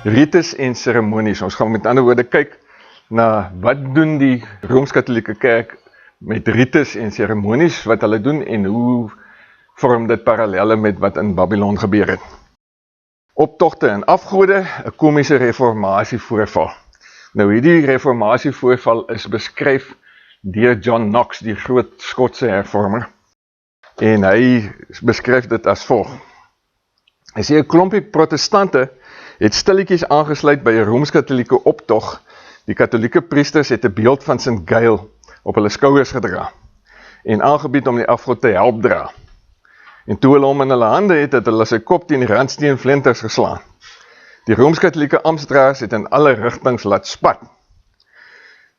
rites en seremonies. Ons gaan met ander woorde kyk na wat doen die Rooms-Katholieke Kerk met rites en seremonies wat hulle doen en hoe vorm dit parallelle met wat in Babylon gebeur het. Optogte en afgode, 'n komiese reformasievoorval. Nou hierdie reformasievoorval is beskryf deur John Knox, die groot Skotse hervormer. En hy beskryf dit as volg. Hy sê 'n klompie protestante het stilletjies aangesluit by 'n Rooms-Katholieke optog. Die katholieke priesters het 'n beeld van Sint Giles op hulle skouers gedra en aangebied om die afgod te help dra. En toe hulle hom in hulle hande het hulle sy kop teen die randsteen flinters geslaan. Die Rooms-Katholieke amptdraers het in alle rigtings laat spat.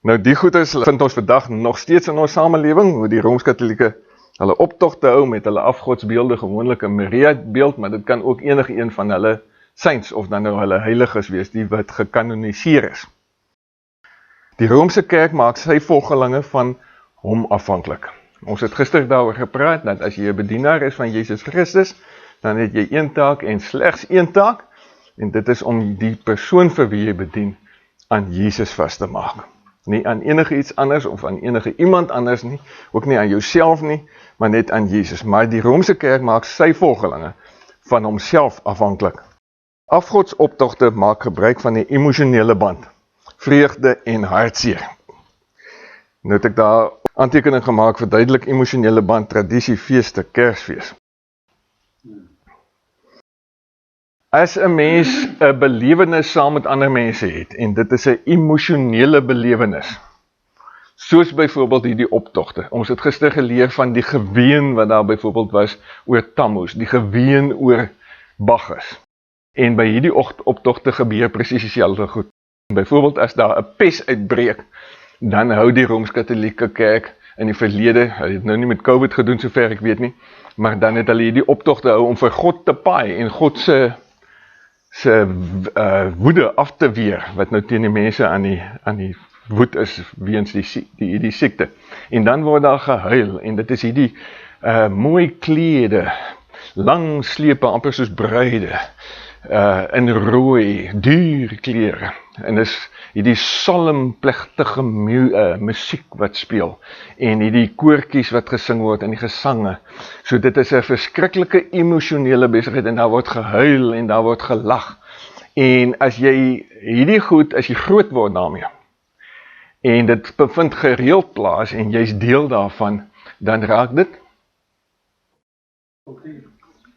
Nou die goeders vind ons vandag nog steeds in ons samelewing, hoe die Rooms-Katholieke hulle optogte hou met hulle afgodsbeelde, gewoonlik 'n Maria beeld, maar dit kan ook enige een van hulle saints of dan nou hulle heiliges wees, die wat gekanoniseer is. Die Roomse Kerk maak sy volgelinge van hom afhanklik. Ons het gister daaroor gepraat, dat as jy 'n bedienaar is van Jesus Christus, dan het jy een taak en slegs een taak, en dit is om die persoon vir wie jy bedien, aan Jesus vas te maak. Nie aan enige iets anders, of aan enige iemand anders nie, ook nie aan jouself nie, maar net aan Jesus. Maar die Roomse Kerk maak sy volgelinge van homself afhanklik. Afgodsoptogte maak gebruik van die emosionele band, vreugde en hartseer. Nou het ek daar aantekening gemaak, verduidelik emosionele band, tradisie, feeste, Kersfees. As 'n mens 'n belewenis saam met ander mense het, en dit is 'n emosionele belewenis, soos byvoorbeeld hierdie optogte. Ons het gister geleer van die geween wat daar byvoorbeeld was oor Tammuz, die geween oor Bacchus. En by hierdie optogte gebeur presies dieselfde goed. Byvoorbeeld as daar 'n pes uitbreek, dan hou die Rooms-Katholieke Kerk in die verlede, hulle het nou nie met COVID gedoen sover ek weet nie, maar dan het hulle hierdie optogte hou om vir God te paai en God se woede af te weer, wat nou teen die mense aan die woed is weens die siekte. En dan word daar gehuil, en dit is hierdie mooi klede, lang slepe, amper soos bruide, in rooi, duur klere, en is hierdie solemn, plechtige musiek wat speel, en hierdie koortjies wat gesing word, en die gesange, so dit is 'n verskriklike emosionele besigheid, en daar word gehuil, en daar word gelag, en as jy hierdie goed, as jy groot word daarmee, en dit bevind gereeld plaas, en jy's deel daarvan, dan raak dit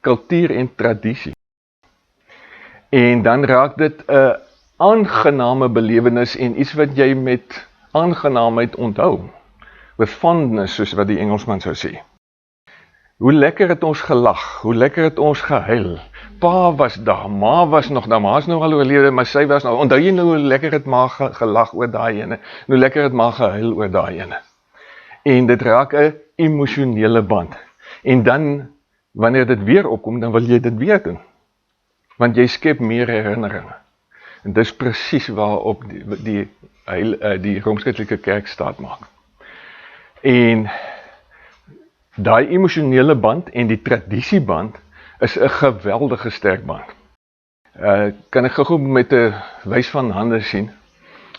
kultuur en tradisie. En dan raak dit 'n aangename belewenis en iets wat jy met aangenaamheid onthou. With fondness, soos wat die Engelsman sou sê. Hoe lekker het ons gelag, hoe lekker het ons gehuil. Pa was daar, ma was nog daar, ma is nou al oorlede, maar sy was nou, onthou jy nou hoe lekker het ma gelag oor daai ene, hoe lekker het ma gehuil oor daai ene. En dit raak 'n emosionele band. En dan, wanneer dit weer opkom, dan wil jy dit weer doen. Want jy skep meer herinneringe. En dis presies waarop die Rooms-Katholieke Kerk staat maak. En daai emosionele band en die tradisieband is 'n geweldige sterk band. Kan ek gou met 'n wys van hande sien,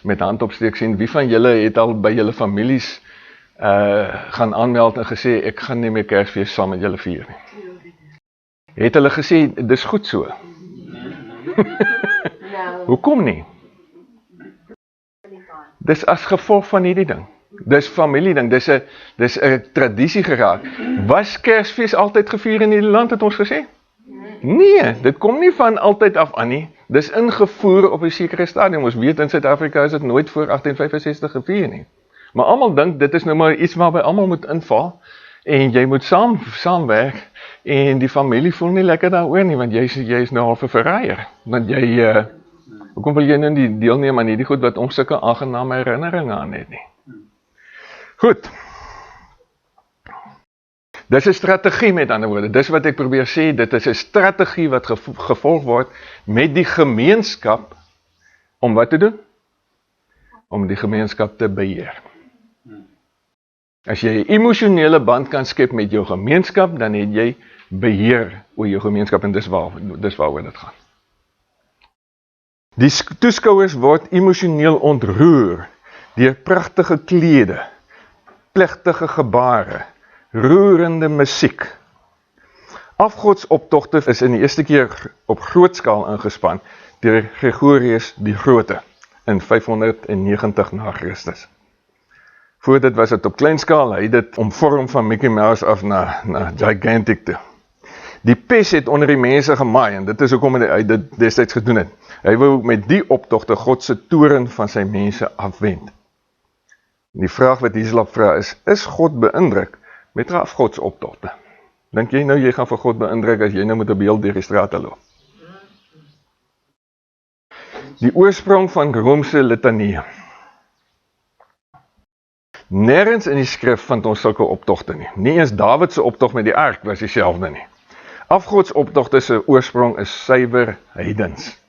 met handopsteek sien, wie van julle het al by julle families gaan aanmeld en gesê, ek gaan nie meer Kersfees saam met julle vier nie. Het hulle gesê, dis goed so? Hoekom nie? Dis as gevolg van hierdie ding. Dis familieding, dis 'n tradisie geraak. Was Kersfees altyd gevier in hierdie land, het ons gesê? Nee, dit kom nie van altyd af aan nie. Dis ingevoer op 'n sekere stadium. Ons weet in Suid-Afrika is dit nooit voor 1865 gevier nie. Maar almal dink dit is nou maar iets waarby almal moet inval en jy moet saamwerk en die familie voel nie lekker daaroor nie, want jy is nou half 'n verraaier. Want jy hoekom wil jy nou nie deelneem aan hierdie goed wat ons sulke aangename herinneringe aan het nie? Goed. Dis 'n strategie met ander woorde. Dis wat ek probeer sê, dit is 'n strategie wat gevolg word met die gemeenskap om wat te doen? Om die gemeenskap te beheer. As jy 'n emosionele band kan skep met jou gemeenskap, dan het jy beheer oor jou gemeenskap en dis waaroor dit gaan. Die toeskouers word emosioneel ontroer deur pragtige klede, plegtige gebare, roerende musiek. Afgodsoptogte is in die eerste keer op groot skaal ingespan deur Gregorius die Grote in 590 na Christus. Voor dit was dit op klein skaal, hy het dit omvorm van Mickey Mouse af na gigantic toe. Die pes het onder die mense gemaai, en dit is hoekom hy dit destyds gedoen het. Hy wou met die optogte God se toorn van sy mense afwend. Die vraag wat Hieslap vra is God beïndruk met afgodsoptogte? Dink jy nou jy gaan vir God beïndruk as jy nou met 'n beeld deur die strate loop? Die oorsprong van Romeinse litanie. Nêrens in die skrif vind ons sulke optogte nie. Nie eens Dawid se optog met die ark was dieselfde nie. Afgodsoptogte se oorsprong is suiwer heidens.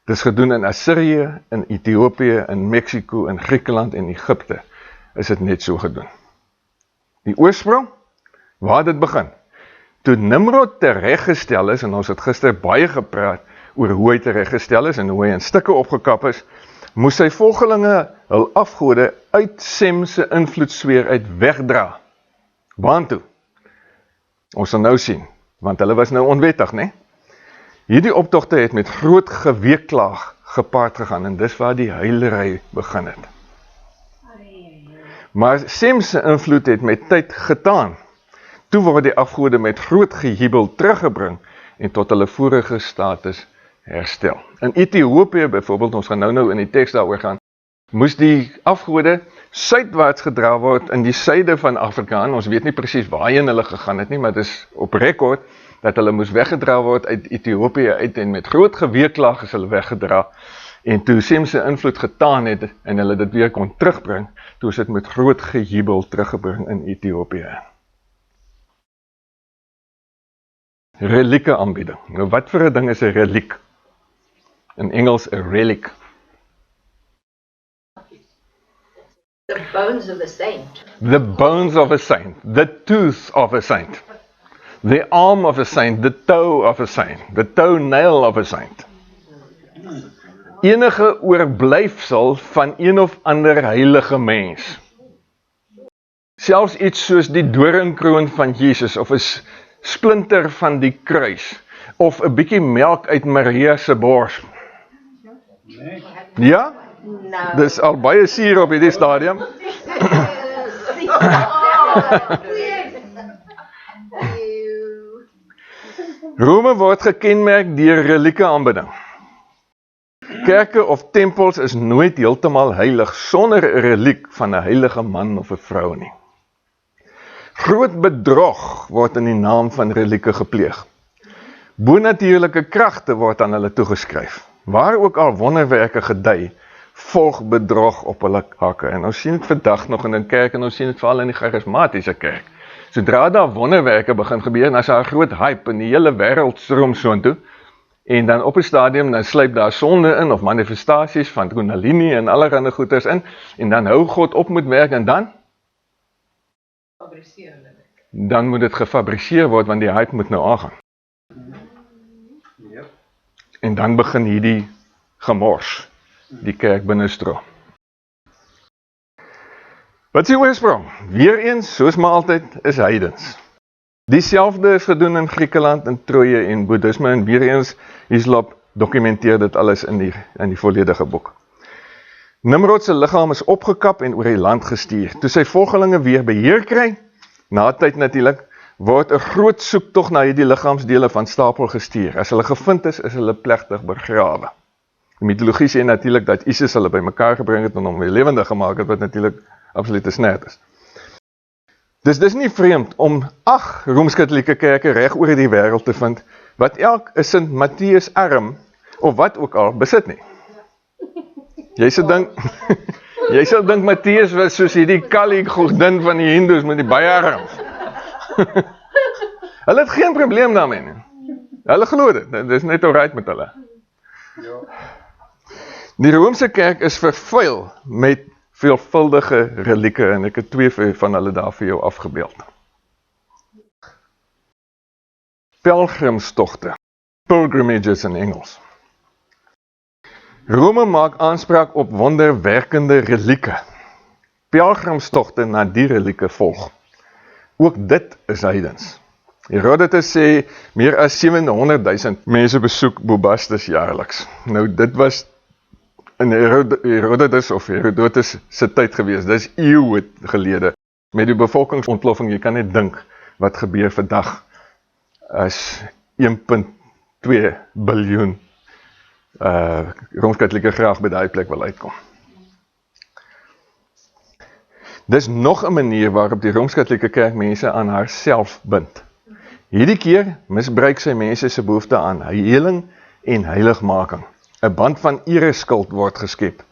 Dit is gedoen in Assirië, in Ethiopië, in Mexico, in Griekeland en Egipte is dit net so gedoen. Die oorsprong, waar dit begin? Toe Nimrod tereggestel is, en ons het gister baie gepraat oor hoe hy tereggestel is en hoe hy in stukke opgekap is, moes sy volgelinge hul afgode uit Sem se invloedsfeer uit wegdra. Waartoe? Ons sal nou sien, want hulle was nou onwettig, né? Hierdie optogte het met groot geweeklaag gepaard gegaan, en dis waar die huilery begin het. Maar Sem se invloed het met tyd getaan. Toe word die afgode met groot gejubel teruggebring en tot hulle vorige status herstel. In Ethiopië byvoorbeeld, ons gaan nou in die teks daaroor gaan, moes die afgode suidwaarts gedra word in die suide van Afrika. Ons weet nie presies waarheen hulle gegaan het nie, maar dit is op rekord dat hulle moes weggedra word uit Ethiopië uit, en met groot geweeklaag is hulle weggedra. En toe Sem se invloed getaan het en hulle dit weer kon terugbring, toe is dit met groot gejubel teruggebring in Ethiopië. Relieke aanbieding. Nou wat vir 'n ding is 'n reliek? In Engels 'n relic. The bones of a saint. The bones of a saint, the tooth of a saint, the arm of a saint, the toe of a saint, the toenail of a saint. Enige oorblyfsel van een of ander heilige mens. Selfs iets soos die doringkroon van Jesus, of 'n splinter van die kruis, of 'n bietjie melk uit Maria se bors. Ja? No. Dis al baie suur op hierdie stadium. Rome word gekenmerk deur relieke aanbidding. Kerke of tempels is nooit heeltemal heilig sonder 'n reliek van 'n heilige man of 'n vrou nie. Groot bedrog word in die naam van relieke gepleeg. Bonatuurlike kragte word aan hulle toegeskryf. Waar ook al wonderwerke gedui, volg bedrog op hulle hakke. En ons sien dit vandag nog in 'n kerk, en ons sien dit veral in die charismatiese kerk. Sodra daar wonderwerke begin gebeur, dan is daar 'n groot hype in die hele wêreld stroom soontoe. En dan op 'n stadium dan sluip daar sonde in of manifestasies van Kundalini en allerlei goeters in, en dan hou God op met werk, en dan moet dit gefabriseer word, want die hype moet nou aangaan. En dan begin hierdie gemors, die kerk binnenstroom. Wat is die oorsprong? Weereens, soos maar altyd, is heidens. Dieselfde is gedoen in Griekeland, in Troje en Boeddhisme, en weereens Hieslap dokumenteer dit alles in die volledige boek. Nimrod se liggaam is opgekap en oor die land gestuur. Toe sy volgelinge weer beheer kry, na tyd natuurlik, word 'n groot soektog na hierdie liggaamsdele van stapel gestuur. As hulle gevind is hulle plegtig begrawe. Die mitologie sê natuurlik dat Isis hulle bymekaar gebring het en hom weer lewendig gemaak het, wat natuurlik absolute snert is. Dis nie vreemd om 8 Rooms-Katolieke kerke reg oor die wêreld te vind, wat elk 'n Sint Matteus arm, of wat ook al, besit nie. Jy sal dink Matteus was soos hierdie Kali godin van die Hindoes met die baie arms. Hulle het geen probleem daarmee nie. Hulle glo dit is net alright met hulle. Die Romeinse kerk is vervuil met veelvuldige relieke, en ek het 2 van hulle daar vir jou afgebeeld. Pelgrimstogte, pilgrimages in Engels. Rome maak aanspraak op wonderwerkende relieke. Pelgrimstogte na die relieke volg. Ook dit is heidens. Herodotus sê meer as 700.000 mense besoek Bubastis jaarliks. Nou dit was in Herodotus of Herodotus se tyd gewees, dis eeue gelede. Met die bevolkingsontploffing, jy kan net dink wat gebeur vandag as 1,2 biljoen Rooms-Katolieke graag by daai plek wil uitkom. Dis nog 'n manier waarop die Rooms-Katolieke Kerk mense aan haarself bind. Hierdie keer misbruik sy mense se behoefte aan heling en heiligmaking. 'n Band van ereskuld word geskep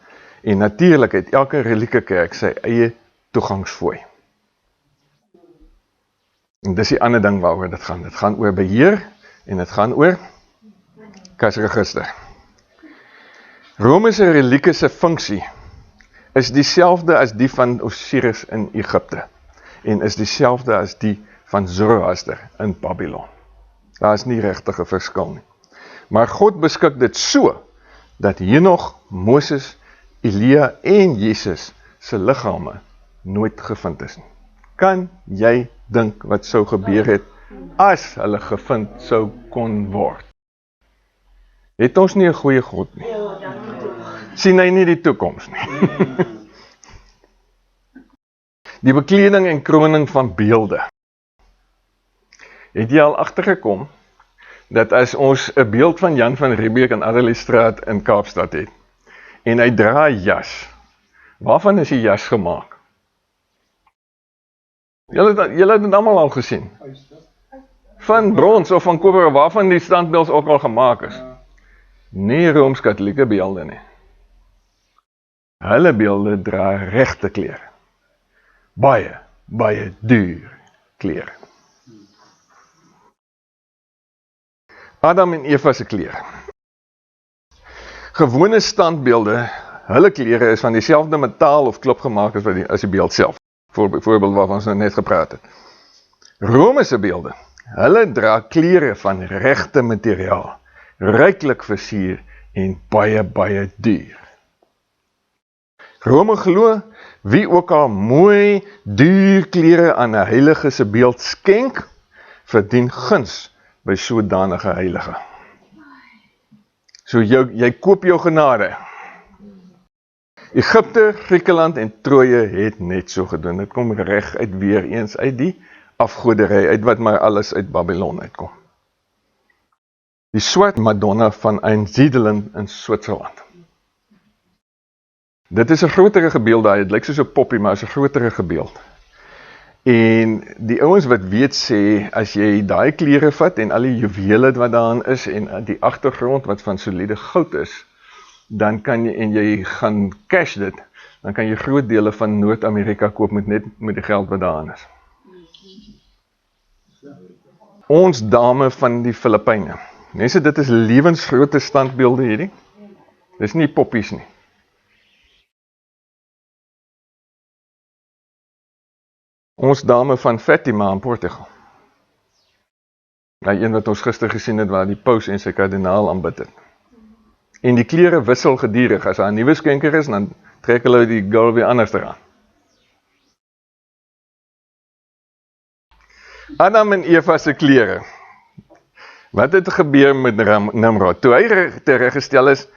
en natuurlik het elke relieke kerk sy eie toegangsfooi. En dis die ander ding waaroor dit gaan. Dit gaan oor beheer en dit gaan oor kasregister. Rome se relieke se funksie is dieselfde as die van Osiris in Egipte en is dieselfde as die van Zoroaster in Babylon. Daar is nie regtig 'n verskil nie. Maar God beskik dit so dat Henog, Moses, Elia en Jesus se liggame nooit gevind is nie. Kan jy dink wat sou gebeur het as hulle gevind sou kon word? Het ons nie 'n goeie God nie? Sien hy nie die toekoms nie? Die bekleding en kroning van beelde. Het jy al agtergekom dat as ons 'n beeld van Jan van Riebeeck in Adderleystraat in Kaapstad het en hy dra 'n jas, waarvan is die jas gemaak? Julle het dit almal al gesien. Van brons of van koper, waarvan die standbeelde ook al gemaak is. Nie Rooms-Katolieke beelde nie. Hulle beelde dra regte klere. Baie duur klere. Adam en Eva se klere. Gewone standbeelde, hulle klere is van dieselfde metaal of klip gemaak as die beeld self. Voorbeeld waarvan ons net gepraat het. Rome se beelde, hulle dra klere van regte materiaal, ryklik versier en baie duur. Rome glo, wie ook al mooi, duur klere aan 'n heilige se beeld skenk, verdien guns by sodanige heilige. So jy koop jou genade. Egipte, Griekeland en Troje het net so gedoen. Dit kom reg uit weer eens uit die afgoderry, uit wat maar alles uit Babylon uitkom. Die swart Madonna van Einsiedelin in Switserland. Dit is 'n grotere gebeeld daar, het lyk soos 'n poppie, maar is 'n grotere gebeeld. En die ouens wat weet sê, as jy daai klere vat en al die juwele wat daarin is en die agtergrond wat van soliede goud is, dan kan jy, en jy gaan cash dit, dan kan jy groot dele van Noord-Amerika koop met die geld wat daarin is. Ons dame van die Filippyne. Mense, dit is lewensgrote standbeelde hierdie. Dis nie poppies nie. Ons dame van Fatima in Portugal. Die een wat ons gister gesien het, waar die paus en sy kardinaal aanbid het. En die klere wissel gedurig. As daar 'n nuwe skenker is, dan trek hulle die girl weer anders eraan. Adam en Eva se klere. Wat het gebeur met Nimrod? Toe hy tereggestel is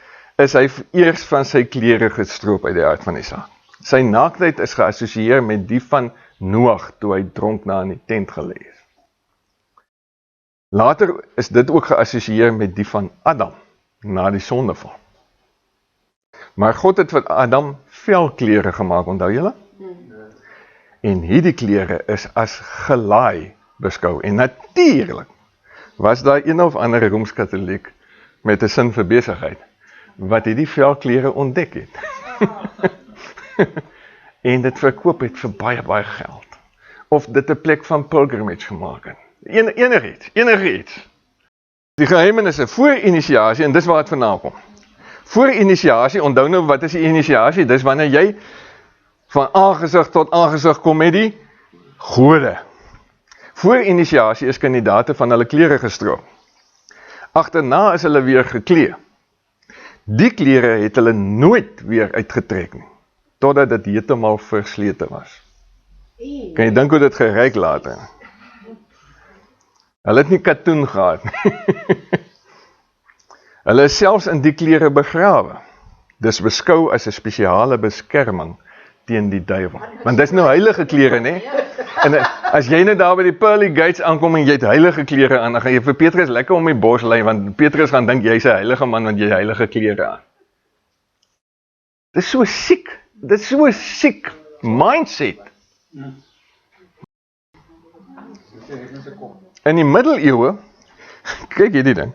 hy eers van sy klere gestroop uit die aard van die saak. Sy naaktheid is geassosieer met die van Noag, toe hy dronk na in die tent gelê is. Later is dit ook geassosieer met die van Adam, na die sondeval. Maar God het vir Adam velklere gemaak, onthou julle? En hierdie klere is as gelaai beskou. En natuurlik was daar een of ander Rooms-Katoliek met 'n sin vir besigheid, wat hierdie velklere ontdek het. En dit verkoop het vir baie geld. Of dit 'n plek van pilgrimage gemaak het. Enigiets. Die geheimenis is voor inisiasie, en dis waar het vandaan kom. Voor inisiasie, onthou nou wat is die inisiasie? Dis wanneer jy van aangesig tot aangesig kom met die gode. Voor inisiasie is kandidaate van hulle klere gestroop. Agterna is hulle weer geklee. Die klere het hulle nooit weer uitgetrek nie, totdat dit heeltemal verslete was. Kan jy dink hoe dit geryk later? Hulle het nie katoen gehad nie. Hulle is selfs in die klere begrawe. Dis beskou as 'n spesiale beskerming teen die duiwel. Want dis nou heilige klere, né? En as jy net daar by die pearly gates aankom en jy het heilige klere aan, dan gaan jy vir Petrus lekker om die bos lei, want Petrus gaan dink jy's 'n heilige man want jy heilige klere aan. Dis so siek. Dis so 'n siek mindset. In die middeleeue, kyk hierdie ding,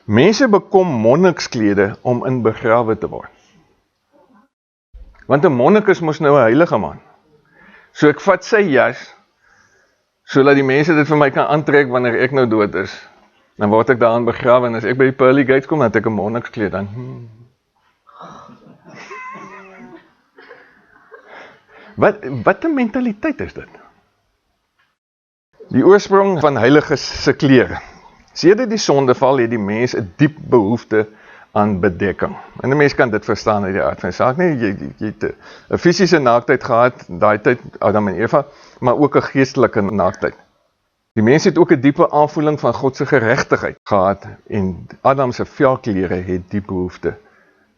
mense bekom monniksklede om in begrawe te word. Want 'n monnik is mos nou 'n heilige man. So ek vat sy jas, sodat die mense dit vir my kan aantrek wanneer ek nou dood is. Dan word ek daarin begrawe en as ek by die pearly gates kom, dan het ek 'n monnikskleed aan. Wat 'n mentaliteit is dit? Die oorsprong van heiliges se klere. Sedert die sondeval het die mens 'n diep behoefte aan bedekking. En 'n mens kan dit verstaan uit die aard van die saak, nie? Jy het 'n fisiese naaktheid gehad, daai tyd Adam en Eva, maar ook 'n geestelike naaktheid. Die mens het ook 'n diepe aanvoeling van God se geregtigheid gehad en Adam se velklere het die behoefte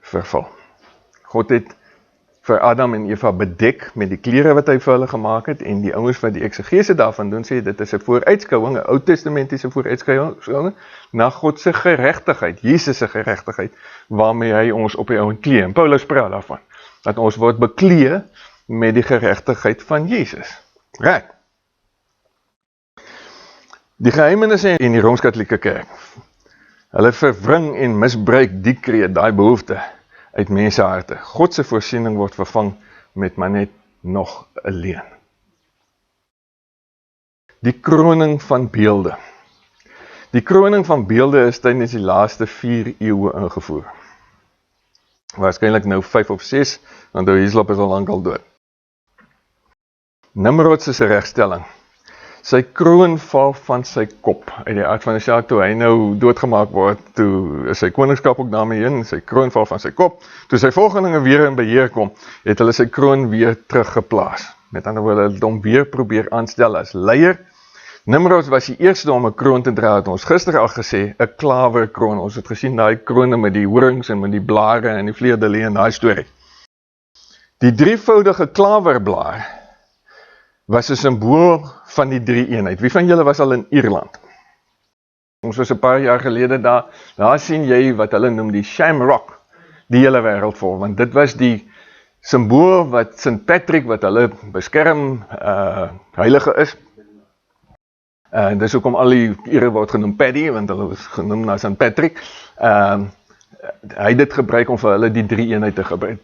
vervul. God het vir Adam en Eva bedek met die klere wat hy vir hulle gemaak het, en die ouens wat die eksegese daarvan doen, sê dit is 'n vooruitskouing, 'n Ou Testamentiese vooruitskouing na God se geregtigheid, Jesus se geregtigheid, waarmee hy ons op die ou klee. En Paulus praat daarvan, dat ons word beklee met die geregtigheid van Jesus. Reg. Die geheimenisse in die Rooms-Katolieke Kerk, hulle verwring en misbruik die kreet, daai behoefte, uit menseharte. God se voorsiening word vervang met maar net nog 'n leuen. Die kroning van beelde. Die kroning van beelde is tydens die laaste 4 eeue ingevoer. Waarskynlik nou 5 of 6, want Hislop is al lankal dood. Nimrod se regstelling. Sy kroon val van sy kop, uit die aard van die saak, toe hy nou doodgemaak word, toe is sy koningskap ook daarmee heen, sy kroon val van sy kop, toe sy volgelinge weer in beheer kom, het hulle sy kroon weer teruggeplaas. Met ander woorde, hulle het hom weer probeer aanstel as leier. Nimrod was die eerste om 'n kroon te dra, het ons gister al gesê, 'n klawerkroon. Ons het gesien daai krone met die horings en met die blare en die vleerdelie en daai storie. Die drievoudige klawerblaar was 'n simbool van die drie-eenheid. Wie van julle was al in Ierland? Ons was 'n paar jaar gelede daar sien jy wat hulle noem die Shamrock, die hele wêreld vol, want dit was die simbool wat St. Patrick, wat hulle beskerm heilige is. Dis hoekom al die Ire word genoem Paddy, want hulle is genoem na St. Patrick. Hy het dit gebruik om vir hulle die drie-eenheid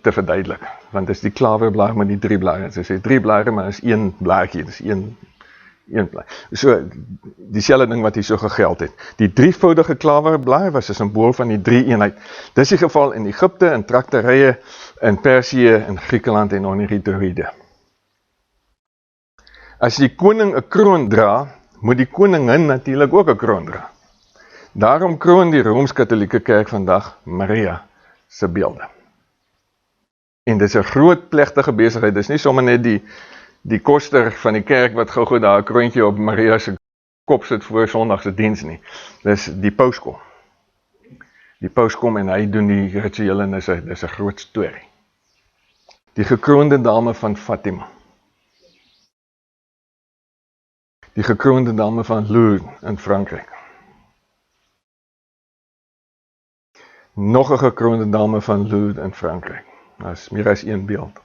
te verduidelik, want dis die klawerblaar met die 3 blare. Sy sê 3 blare, maar is 1 blaartjie, dis 1 blaar. So, dieselfde ding wat hier so gegeld het. Die drievoudige klawerblaar was 'n simbool van die drie-eenheid. Dis die geval in Egipte, in trakterye, in Persië, in Griekeland en onder die Druide. As die koning 'n kroon dra, moet die koningin natuurlik ook 'n kroon dra. Daarom kroon die Rooms-Katolieke Kerk vandag Maria se beelde. En dis 'n groot plegtige besigheid, dis nie sommer net die koster van die kerk wat gou daar 'n kroontjie op Maria se kop sit voor Sondag se diens nie. Dis die paus kom. Die paus kom en hy doen die rituele en dis 'n groot storie. Die gekroonde dame van Fatima. Die gekroonde dame van Lourdes in Frankryk. Nog 'n gekroonde dame van Lourdes in Frankryk. Daar is meer as 1 beeld.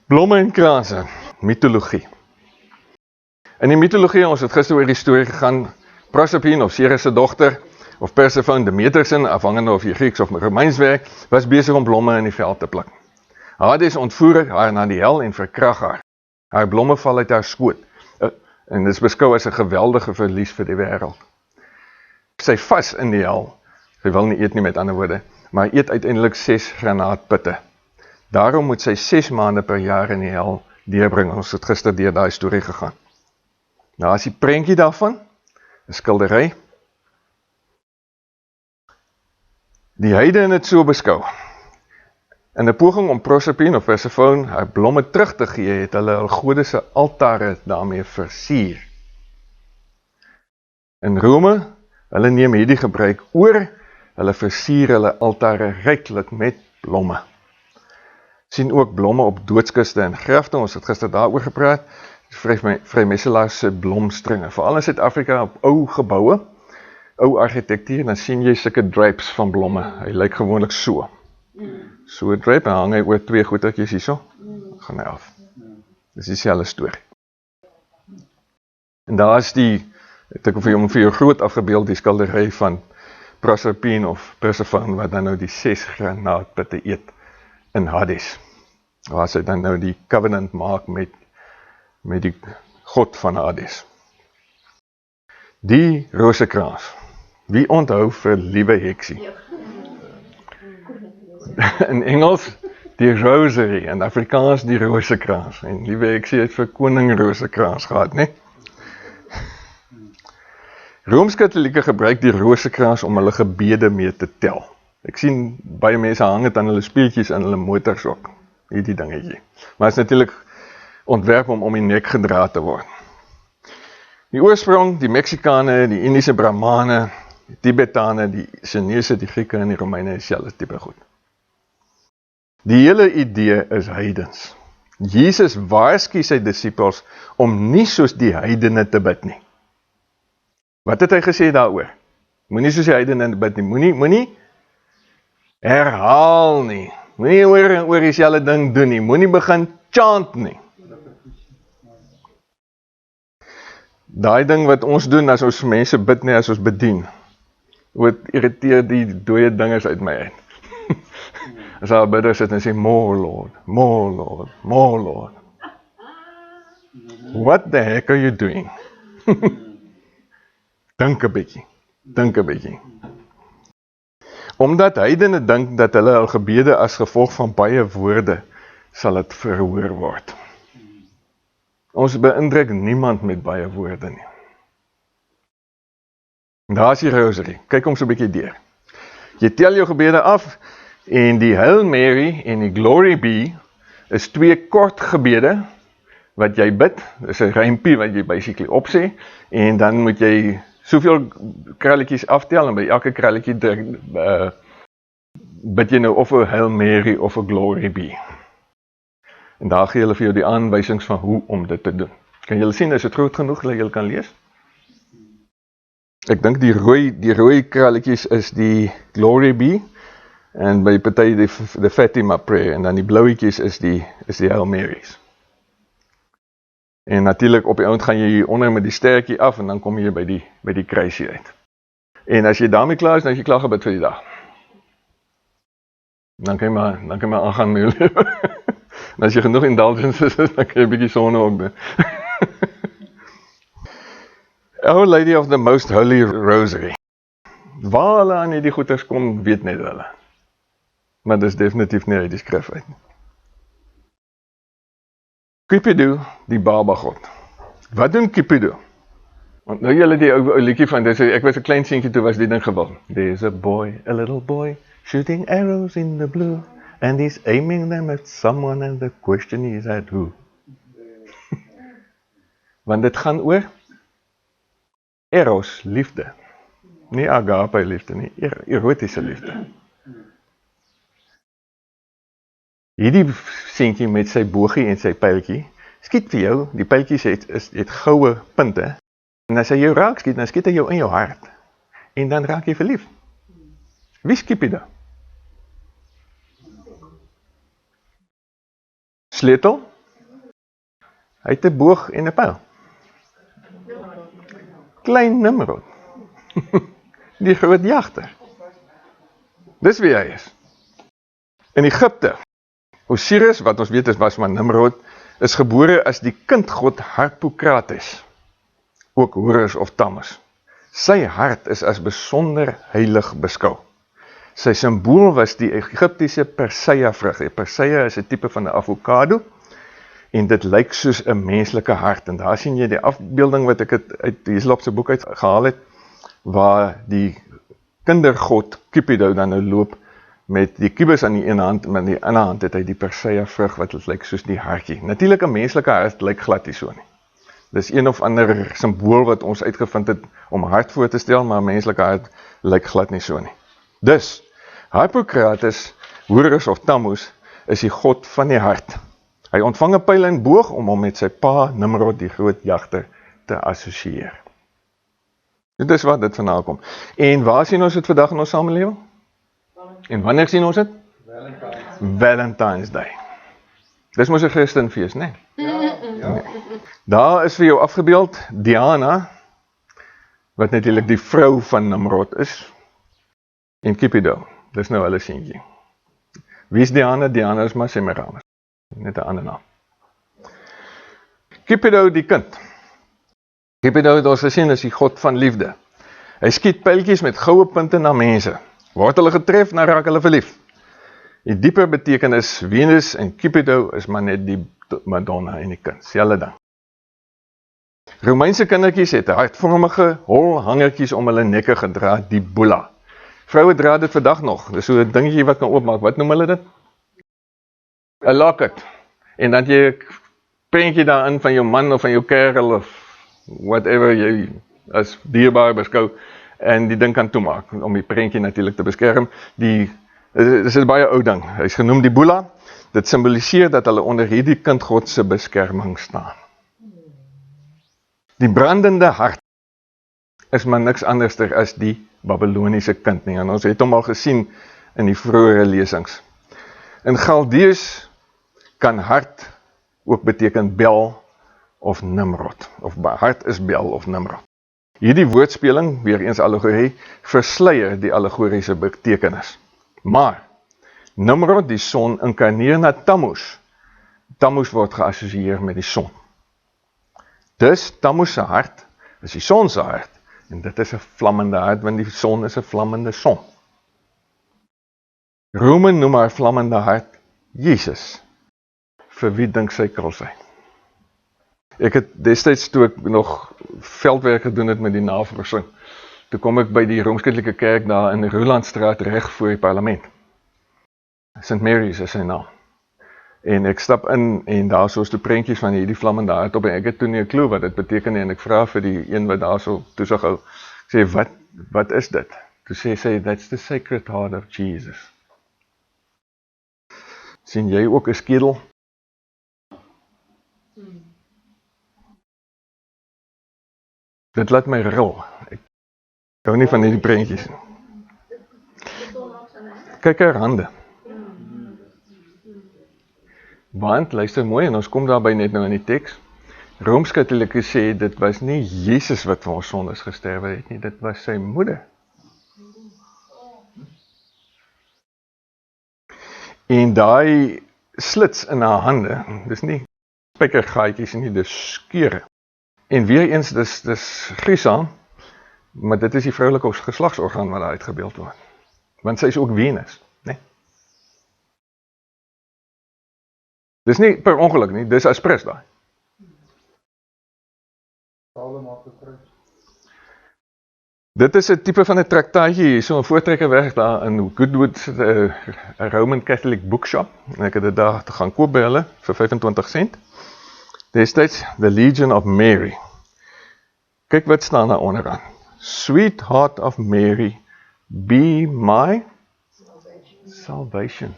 Blomme en kranse, mitologie. In die mitologie, ons het gister oor die storie gegaan, Proserpine of Ceres se dogter, of Persephone, Demeter, afhangende of jy Grieks of Romeins werk, was besig om blomme in die veld te pluk. Hades ontvoer haar na die hel en verkrag haar. Haar blomme val uit haar skoot, en dit is beskou as 'n geweldige verlies vir die wêreld. Sy vas in die hel, sy wil nie eet nie met ander woorde, maar eet uiteindelik 6 granaatpitte. Daarom moet sy 6 maande per jaar in die hel deurbring. Ons het gister deur daai storie gegaan. Nou as die prentjie daarvan, 'n skildery, Die heidene het so beskou. In 'n poging om Proserpine of Persephone haar blomme terug te gee, het hulle hul gode se altare daarmee versier. In Rome, hulle neem hierdie gebruik oor, hulle versier hulle altare ryklik met blomme. Sien ook blomme op doodskiste en grafte, ons het gister daaroor gepraat, vrymesselaars se blomstringe, veral in Suid-Afrika op ou geboue, ou argitektuur, dan sien jy sulke drapes van blomme, hy lyk gewoonlik so. So 'n drape, en hang hy oor twee goetertjies hierso, gaan hy af. Dis dieselfde storie. En daar is het ek vir jou groot afgebeeld, die skildery van Proserpine of Persephone, wat dan nou die 6 granaatpitte eet in Hades, waar sy dan nou die covenant maak met die God van Hades. Die rosekrans, wie onthou vir liewe heksie? In Engels, die rosary, in Afrikaans die rosekrans, en liewe heksie het vir koning rosekrans gehad, ne? Rooms-Katolieke gebruik die rosekrans om hulle gebede mee te tel. Ek sien baie mense hang het aan hulle speeltjies in hulle motors ook, hierdie dingetjie. Maar het is natuurlik ontwerp om die nek gedra te word. Die oorsprong, die Meksikane, die Indiese Brahmane, die Tibetane, die Chinese, die Grieke en die Romeine is selfs tipe goed. Die hele idee is heidens. Jesus waarsku sy disippels om nie soos die heidene te bid nie. Wat het hy gesê daaroor? Moenie soos die heidene bid nie, moenie herhaal nie, moenie oor dieselfde ding doen nie, moenie begin chant nie. Daai ding wat ons doen as ons mense bid nie, as ons bedien, wat irriteer die dooie dingers uit my uit. As our bidder sit en sê, more Lord, more Lord, more Lord. What the heck are you doing? Dink 'n bietjie. Omdat heidene dink dat hulle hul gebede as gevolg van baie woorde sal dit verhoor word. Ons beïndruk niemand met baie woorde nie. Daar is die rosary, kyk hom so 'n bietjie deur. Jy tel jou gebede af, en die Hail Mary en die Glory Be is 2 kort gebede wat jy bid, is 'n rympie wat jy basically opsê, en dan moet jy soveel krulletjies aftel, en by elke krulletjie bid jy nou of 'n Hail Mary of 'n Glory Be. En daar gee hulle vir jou die aanwysings van hoe om dit te doen. Kan julle sien, is dit groot genoeg dat julle kan lees? Ek dink die rooi krulletjies is die Glory Be, en by party die Fatima Prayer, en dan die blauwetjies is die Hail Marys. En natuurlik op die oond gaan jy hier onder met die sterkie af, en dan kom jy by die kruisie uit. En as jy daarmee klaar is, dan is jy klaar gebid vir die dag. Dan kan jy maar aangaan met jou lewe. En as jy genoeg indulgences is, dan kan jy 'n bietjie sonne ook doen. Our Lady of the Most Holy Rosary. Waar hulle aan hierdie goeders kom, weet net hulle. Maar dit is definitief nie uit die skrif uit. Cupido, die baba god. Wat doen Cupido? Want nou julle die ou liedjie van, ek was 'n klein seentjie toe was die ding gewil. There's a little boy, shooting arrows in the blue, and he's aiming them at someone, and the question is at who? Want dit gaan oor eros, liefde. Nie agape liefde nie, erotiese liefde. Hierdie seentjie met sy bogie en sy pyltjie, skiet vir jou, die pyltjies het goue punte, en as hy jou raak skiet, dan skiet hy jou in jou hart, en dan raak jy verlief. Wie skiet jy dan? Sleutel? Hy het 'n boog en 'n pyl. Klein Nimrod. Die groot jagter. Dis wie hy is. In Egipte, Osiris, wat ons weet was maar Nimrod, is gebore as die kindgod Harpokrates, ook Horus of Tammuz. Sy hart is as besonder heilig beskou. Sy symbool was die Egiptiese Perseia vrug. Perseia is 'n tipe van 'n avokado, en dit lyk soos 'n menslike hart. En daar sien jy die afbeelding wat ek uit Hislop se boek uit gehaal het, waar die kindergod Cupido dan nou loop met die kubus aan die ene hand, maar aan die ander hand het hy die Persea vrug wat lyk soos die hartjie. Natuurlik 'n menslike hart lyk glad nie so nie. Dis een of ander simbool wat ons uitgevind het om hart voor te stel, maar 'n menslike hart lyk glad nie so nie. Dus, Hippokrates, Horus of Tammuz, is die god van die hart. Hy ontvang 'n pyl en boog om hom met sy pa Nimrod, die groot jagter, te assosieer. Dit is wat dit vandaan kom. En waar sien ons dit vandag in ons samelewing? En wanneer sien ons dit? Valentine's Day. Dis mos 'n Christenfees, né? Ja. Daar is vir jou afgebeeld Diana, wat natuurlik die vrou van Nimrod is, en Cupido. Dis nou hulle seentjie. Wie is Diana? Diana is maar Semiramis. Net 'n ander naam. Cupido die kind. Cupido het ons gesien is die god van liefde. Hy skiet pyltjies met goue punte na mense. Word hulle getref, dan raak hulle verlief. Die dieper betekenis Venus en Cupido is maar net die Madonna en die kind. Selfde ding. Romeinse kindertjies het hartvormige holhangertjies om hulle nekke gedra, die bulla. Vroue dra dit vandag nog. Dis so 'n dingetjie wat kan oopmaak. Wat noem hulle dit? 'n locket. En dan jy 'n prentjie daarin van jou man of van jou kerel of whatever jy as dierbaar beskou en die ding kan toemaak om die prentjie natuurlik te beskerm. Dis 'n baie ou ding. Hy is genoem die bulla. Dit simboliseer dat hulle onder hierdie kindgod se beskerming staan. Die brandende hart is maar niks anderster as die Babyloniese kind nie. En ons het hom al gesien in die vroeëre lesings. In Galdees kan hart ook beteken bel of Nimrod. Of hart is bel of Nimrod. Hierdie woordspeling, weer eens allegorie, versluier die allegoriese betekenis. Maar Nimrod, die son, inkarneer na Tammuz. Tammuz word geassosieer met die son. Dus Tammuz se hart is die son se hart. En dit is 'n vlammende hart, want die son is 'n vlammende son. Rome noem haar vlammende hart Jesus. Vir wie dink sy krul sy? Ek het destyds toe ek nog veldwerk gedoen het met die navorsing, toe kom ek by die Rooms-Katolieke Kerk daar in die Roelandstraat reg voor die parlement. St. Mary's is sy naam. En ek stap in en daar soos die prentjies van hierdie vlammende hart op en ek het toe nie 'n klou wat dit beteken nie en ek vra vir die een wat daar so toesig hou, ek sê wat is dit? Toe sê sy that's the sacred heart of Jesus. Sien jy ook 'n skedel? Dit laat my ril. Ek hou nie van hierdie prentjies nie. Kyk haar hande. Want, luister mooi, en ons kom daarby net nou in die teks. Rooms-Katolieke sê, dit was nie Jesus wat vir ons sondes gesterwe het nie, dit was sy moeder. En daai slits in haar hande, dis nie spykergaatjies nie, dis skeure. En weer eens, dis gruisam, maar dit is die vroulike geslagsorgaan wat daar uitgebeeld word. Want sy is ook Venus, né? Dis nie per ongeluk nie, dis as pres daai. Dit is 'n tipe van 'n traktaatjie, so 'n voortrekker weg daar in Goodwood, 'n Roman Catholic bookshop. En ek het dit daar te gaan koop by hulle vir 25 sent. Destyds The Legion of Mary. Kyk wat staan daar onderaan. Sweet Heart of Mary, be my salvation.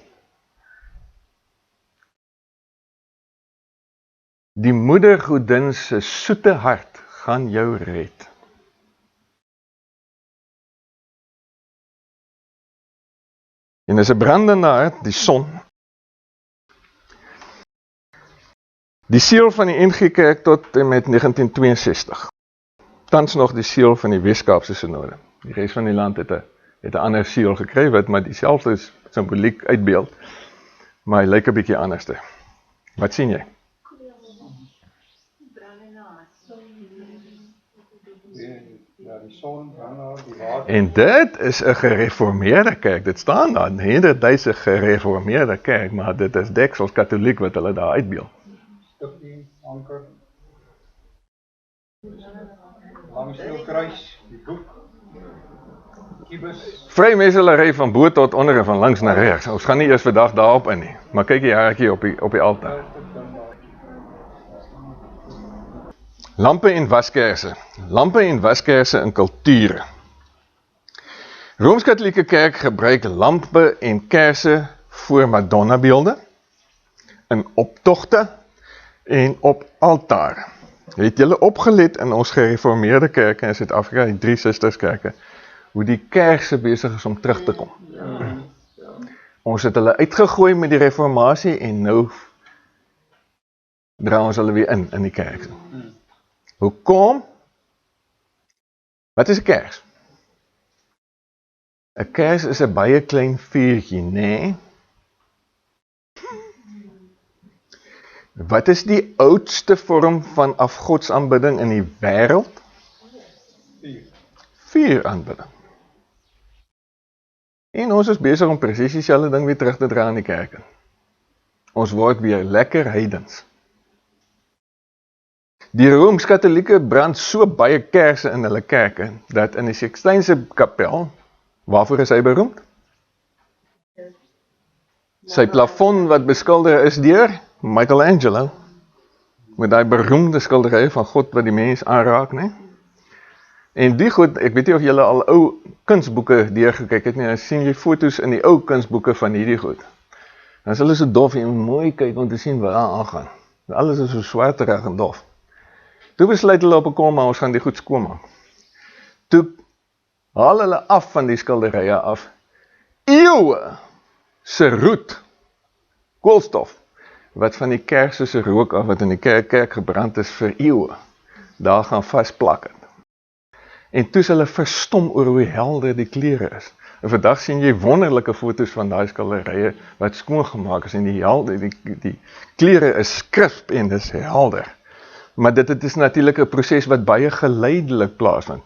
Die moedergodin se soete hart gaan jou red. En is 'n brandende hart, die son. Die seël van die NG Kerk tot en met 1962. Tans nog die seël van die Weskaapse Sinode. Die res van die land het 'n ander seël gekry wat maar dieselfde simboliek uitbeeld, maar hy lyk 'n bietjie anderste. Wat sien jy? En dit is 'n gereformeerde kerk, dit staan daar, Nederduitse gereformeerde kerk, maar dit is deksels katholiek wat hulle daar uitbeeld. Stukkie, anker, langsdeel kruis, die boek. Kiebus. Vrymetselary van bo tot onder en van links na regs. Ons gaan nie eers vandag daarop in nie, maar kyk hier hekkie op die altaar. Lampe en waskerse. Lampe en waskerse in kulture. Rooms-Katolieke Kerk gebruik lampe en kerse voor Madonna-beelde, in optogte en op altaar. Het julle opgelet in ons gereformeerde kerke in Suid-Afrika, die 3 susterskerke, hoe die kerse besig is om terug te kom. Ons het hulle uitgegooi met die reformatie en nou dra ons hulle weer in die kerk. Hoekom? Wat is 'n kers? 'n Kers is 'n baie klein vuurtjie, nê? Wat is die oudste vorm van afgodsaanbidding in die wêreld? Vuuraanbidding. En ons is besig om presies dieselfde ding weer terug te dra in die kerke. Ons word weer lekker heidens. Die Rooms-Katolieke brand so baie kerse in hulle kerke, dat in die Sixtynse kapel, waarvoor is hy beroemd? Sy plafon wat beskilder is deur Michelangelo, met die beroemde skilderye van God wat die mens aanraak, né? En die goed, ek weet nie of julle al ou kunsboeke deurgekyk het nie, dan sien jy foto's in die ou kunsboeke van hierdie goed. Dan is hulle so dof, en mooi kyk om te sien wat daar aangaan. Alles is so swarterig en dof. Toe besluit hulle op 'n kom, maar ons gaan die goed skoonmaak. Toe haal hulle af van die skilderye af, eeue se roet, koolstof, wat van die kerse se rook af, wat in die kerk gebrand is vir eeue, daar gaan vasplak het. En toe is hulle verstom oor hoe helder die kleure is. En vandag sien jy wonderlike foto's van daai skilderye wat skoongemaak is, en die kleure is crisp en is helder. Maar dit is natuurlik 'n proses wat baie geleidelik plaasvind.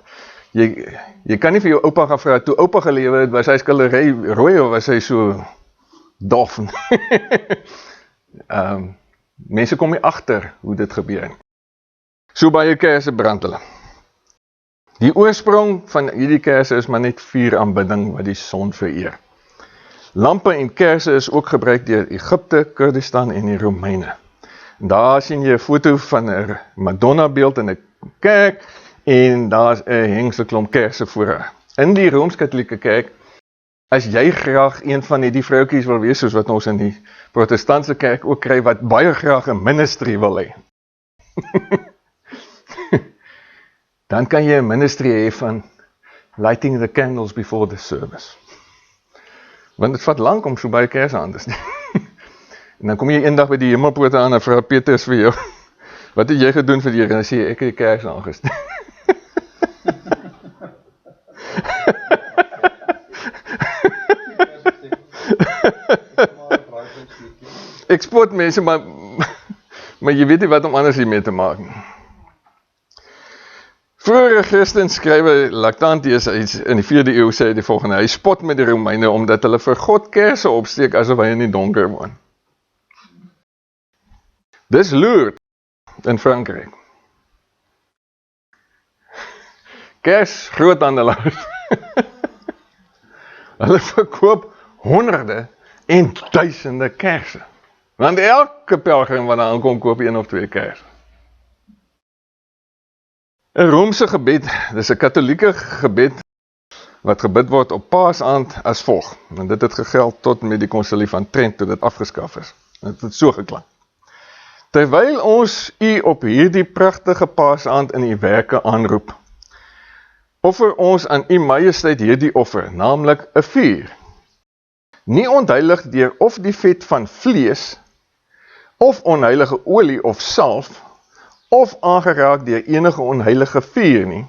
Jy kan nie vir jou oupa gaan vra, toe oupa gelewe het, was hy skildery rooi of was hy so dof? Mense kom nie agter hoe dit gebeur. So baie kerse brand hulle. Die oorsprong van hierdie kerse is maar net vuuraanbidding wat die son vereer. Lampe en kerse is ook gebruik deur Egipte, Kurdistan en die Romeine. Daar sien jy 'n foto van 'n Madonna-beeld in 'n kerk, en daar is 'n hengselklomp kerse voor haar. In die Rooms-Katolieke Kerk, as jy graag een van die vroutjies wil wees, soos wat ons in die Protestantse Kerk ook kry, wat baie graag 'n ministry wil hê, dan kan jy 'n ministry hê van lighting the candles before the service. Want dit vat lank om so baie kerse aan te steek. En dan kom jy eendag by die hemelpoorte aan en vra Petrus vir jou, wat het jy gedoen vir die Here? En dan sê jy, ek het die kers aangesteek. Ek spot mense, maar jy weet nie wat om anders hiermee te maak. Vroegere Christen skrywe Lactantius in die 4de eeu sê die volgende, hy spot met die Romeine omdat hulle vir God kerse opsteek asof hy in die donker woon. Dis Lourdes in Frankryk. Kers groothandelaars. Hulle verkoop honderde en duisende kerse. Want elke pelgrim wat daar aankom, koop 1 of 2 kerse. 'n Romeinse gebed, dis 'n Katolieke gebed, wat gebid word op Paasaand as volg. En dit het gegeld tot met die Konsilie van Trent, toe dit afgeskaf is. Dit het so geklank. Terwyl ons u op hierdie pragtige Paasaand in u werke aanroep, offer ons aan u majesteit hierdie offer, naamlik 'n vuur. Nie ontheilig deur of die vet van vlees, of onheilige olie of salf, of aangeraak deur enige onheilige vuur nie.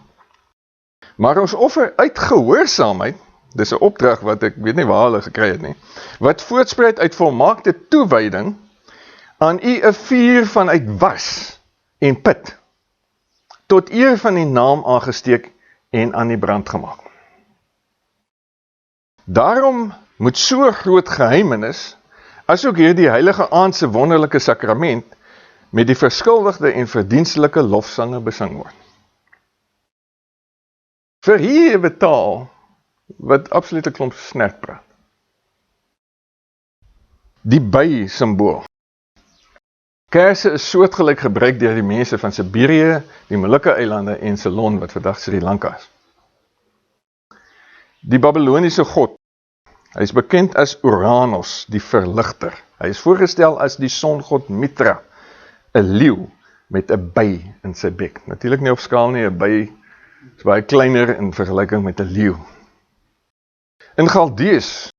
Maar ons offer uit gehoorsaamheid, dis 'n opdrag wat ek weet nie waar hulle gekry het nie, wat voortspruit uit volmaakte toewyding, aan u 'n vuur vanuit was en pit, tot eer van die naam aangesteek en aan die brand gemaak. Daarom moet so groot geheimenis, as ook hierdie heilige aand se wonderlike sakrament, met die verskuldigde en verdienstelike lofsange besing word. Vir hier betaal wat absoluut 'n klomp snert praat. Die by simbool. Kersse is soortgelyk gebruik deur die mense van Siberië, die Molukke eilande en Ceylon wat vandag Sri Lanka is. Die Babyloniese god, hy is bekend as Uranus, die verligter. Hy is voorgestel as die songod Mitra, 'n leeu met 'n by in sy bek. Natuurlik nie op skaal nie, 'n by is baie kleiner in vergelyking met 'n leeu. In Galdees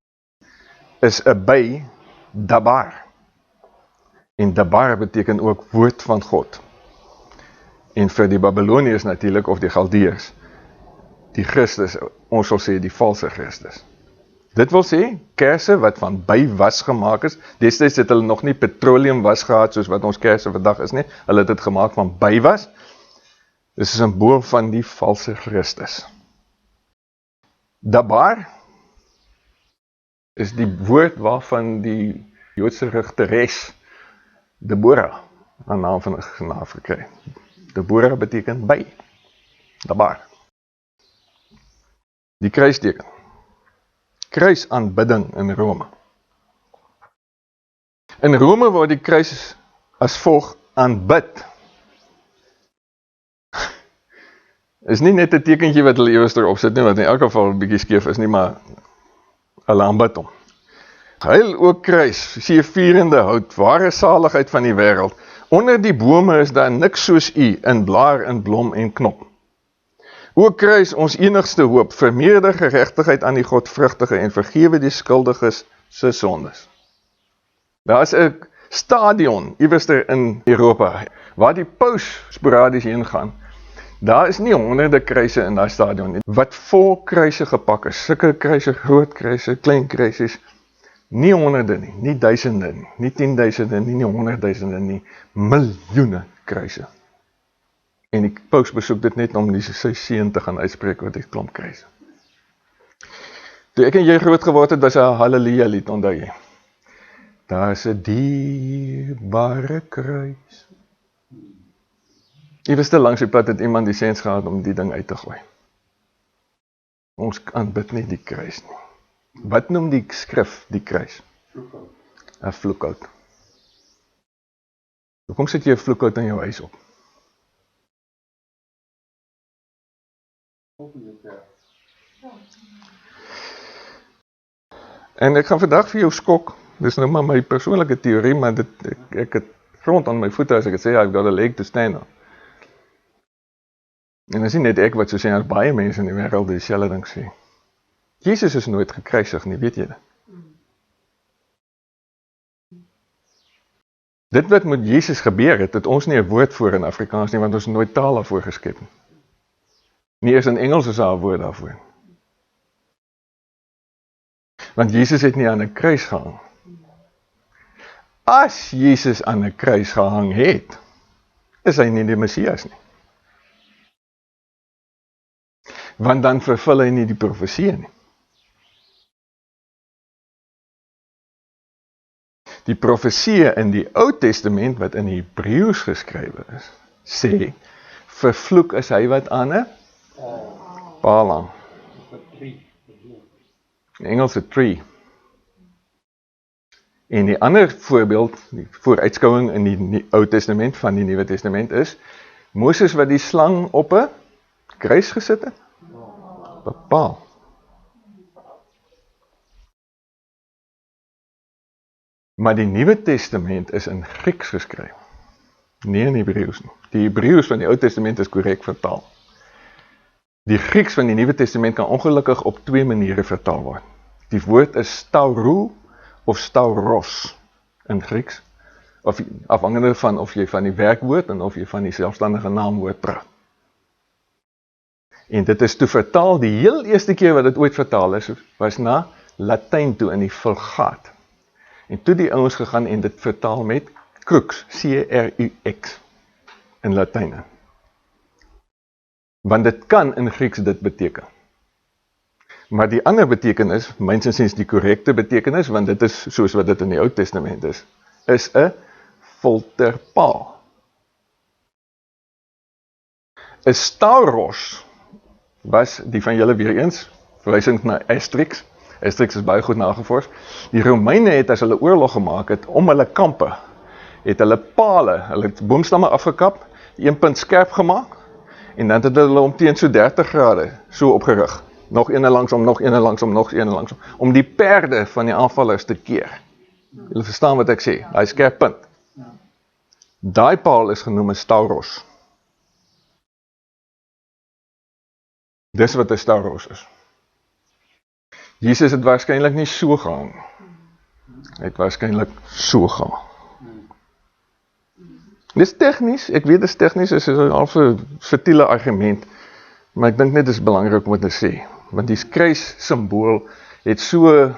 is 'n by Dabar. En Dabar beteken ook woord van God. En vir die Babyloniërs natuurlik, of die Galdeërs, die Christus, ons sal sê die valse Christus. Dit wil sê, kersse wat van by was gemaak is, destyds het hulle nog nie petroleum was gehad, soos wat ons kersse vandag is nie, hulle het dit gemaak van by was, dit is 'n simbool van die valse Christus. Dabar is die woord waarvan die Joodse rigteres Deborah, aan naam van 'n genaaf gekry. Deborah beteken by, Dabar. Die kruisteken. Kruisaanbidding in Rome. In Rome word die kruis as volg aanbid. Is nie net 'n tekentjie wat hulle eewes erop sit nie, wat in elk geval 'n bietjie skeef is nie, maar hulle aanbid hom. Heil ook kruis, seëvierende hout, ware saligheid van die wêreld. Onder die bome is daar niks soos u, in blaar, in blom en knop. O kruis, ons enigste hoop, vermeerder geregtigheid aan die godvrugtige en vergewe die skuldiges se sondes. Daar is 'n stadion iewerster in Europa waar die paus sporadies heen gaan. Daar is nie honderde kruise in daai stadion nie, wat vol kruise gepak is. Sulke kruise, groot kruise, klein kruisies, nie honderde nie, nie duisende nie, nie 10.000 nie 100.000 nie, miljoene kruise. En die paus besoek dit net om sy seun te gaan uitspreek oor die klomp kruise. Toe ek en jy groot geword het, was 'n halleluja lied, onthou jy. Daar is 'n dierbare kruis. Iewers te langs die pad het iemand die sens gehad om die ding uit te gooi. Ons aanbid nie die kruis nie. Wat noem die skrif die kruis? 'n vloekhout. Hoekom sit jy 'n vloekhout in jou huis op? En ek gaan vandag vir jou skok, dis nou maar my persoonlike teorie, maar ek het grond aan my voete as ek het sê, I've got a leg to stand on. En dis nie net ek wat so sê, daar baie mense in die wêreld dieselfde ding sê. Jesus is nooit gekruisig nie, weet jy dit? Dit wat met Jesus gebeur het ons nie 'n woord voor in Afrikaans nie, want ons het nooit taal daarvoor geskep nie. Nie eers in Engels is daar 'n woord daarvoor. Want Jesus het nie aan 'n kruis gehang. As Jesus aan 'n kruis gehang het, is hy nie die Messias nie. Want dan vervul hy nie die profesie nie. Die profesie in die Ou Testament, wat in Hebreëus geskrywe is, sê, vervloek is hy wat aan 'n paal hang. In Engels 'n tree. En die ander voorbeeld, die vooruitskouing in die Ou Testament van die Nuwe Testament is, Moses wat die slang op 'n kruis gesit het, op 'n paal. Maar die Nuwe Testament is in Grieks geskryf, nie in Hebreëus nie. Die Hebreëus van die Ou Testament is korrek vertaal. Die Grieks van die Nuwe Testament kan ongelukkig op twee maniere vertaal word. Die woord is staurou of stauros in Grieks, of afhangende van of jy van die werkwoord en of jy van die selfstandige naamwoord praat. En dit is toe vertaal, die heel eerste keer wat dit ooit vertaal is, was na Latyn toe in die Vulgaat. En toe die ouens gegaan en dit vertaal met crux, C-R-U-X, in Latyn. Want dit kan in Grieks dit beteken. Maar die ander betekenis, myns insiens die korrekte betekenis, want dit is soos wat dit in die Ou Testament is 'n folterpaal. 'n Stauros was, die van julle weer eens, verwysing na Asterix. Asterix is baie goed nagevors. Die Romeine het, as hulle oorlog gemaak het, om hulle kampe, het hulle pale, hulle het boomstamme afgekap, 1 punt skerp gemaak, en dan het hulle om teen so 30 grade so opgerig. Nog ene langsom, nog ene langsom, nog ene langsom, om die perde van die aanvallers te keer. Julle verstaan wat ek sê, daai skerp punt. Daai paal is genoem 'n stauros. Dis wat 'n stauros is. Jesus het waarskynlik nie so gehang. Hy het waarskynlik so gehang. Dis tegnies, ek weet dis tegnies, is 'n half 'n subtiele argument, maar ek dink net dis belangrik om dit te sê, want die kruis simbool het so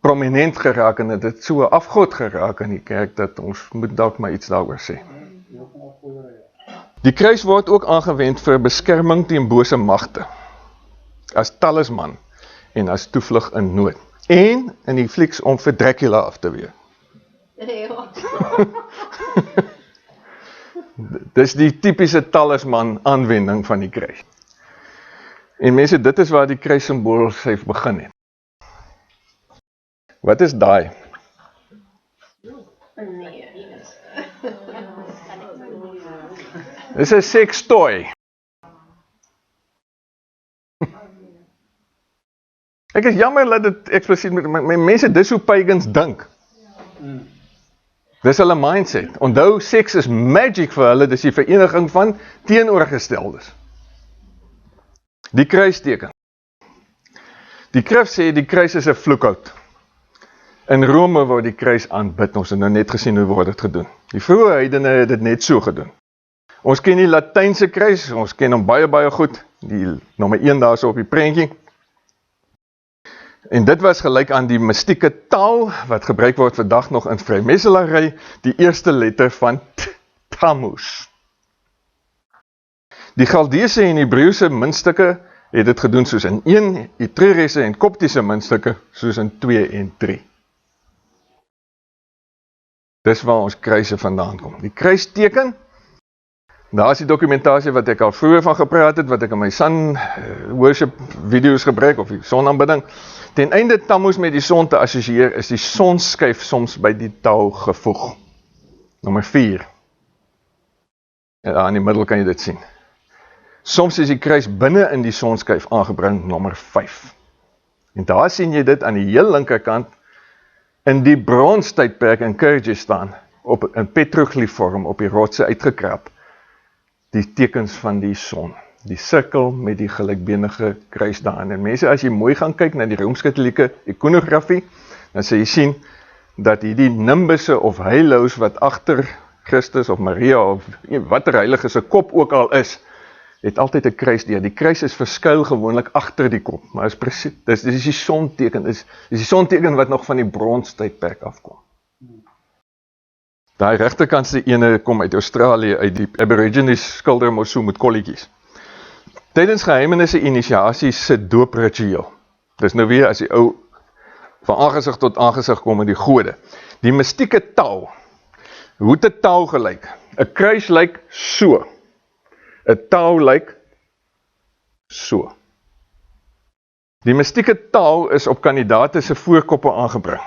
prominent geraak en dit het so afgod geraak in die kerk, dat ons moet dalk maar iets daaroor sê. Die kruis word ook aangewend vir beskerming teen bose magte, as talisman en as toevlug in nood, en in die flieks om vir Dracula af te weer. Dis die typiese talisman aanwending van die kruis. En mense, dit is waar die kruis simbool sy begin het. Wat is daai? Dis 'n sekstooi. Ek is jammer dat dit eksplisiet met mense, dis hoe pagans dink. Dis hulle mindset. Onthou, seks is magic vir hulle, dis die vereniging van teenoorgesteldes. Die kruisteken. Die skrif sê die kruis is 'n vloekhout. In Rome word die kruis aanbid, ons het nou net gesien hoe word dit gedoen. Die vroeë heidene het dit net so gedoen. Ons ken die Latynse kruis, ons ken hom baie goed, die nommer 1 daar so op die prentjie. En dit was gelyk aan die mystieke taal, wat gebruik word vandag nog in vrymetselary, die eerste letter van Tammuz. Die Galdeese en Hebreëse muntstukke het dit gedoen soos in 1, Etruriese en Koptiese muntstukke soos in 2 en 3. Dis waar ons kruise vandaan kom. Die kruisteken, daar is die dokumentasie wat ek al vroeër van gepraat het, wat ek in my sun worship video's gebruik, of die sonaanbidding. Ten einde Tammuz met die son te assosieer, is die sonskyf soms by die touw gevoeg. Nommer 4. En daar in die middel kan jy dit sien. Soms is die kruis binne in die sonskyf aangebring, nommer 5. En daar sien jy dit aan die heel linkerkant, in die bronstydperk in Kyrgyzstan, op 'n petroglyfvorm op die rotse uitgekrap, die tekens van die son, die sirkel met die gelykbenige kruis daarin. En mense, as jy mooi gaan kyk na die Rooms-Katolieke ikonografie, dan sal jy sien, dat hierdie nimbusse of halos wat agter Christus of Maria of watter heilige se kop ook al is, het altyd 'n kruis deur. Die kruis is verskuil gewoonlik agter die kop, maar is presies, dis die sonteken, dis die sonteken wat nog van die bronstydperk afkom. Daai regterkantste ene kom uit Australië, uit die Aborigines skilder mos so met kolletjies. Tydens geheimenisse inisiasies se doopritueel. Dis nou weer as die ou van aangesig tot aangesig kom met die gode. Die mystieke taal. Hoe het 'n taal gelyk? 'n Kruis lyk so. 'n taal lyk so. Die mystieke taal is op kandidate se voorkoppe aangebring.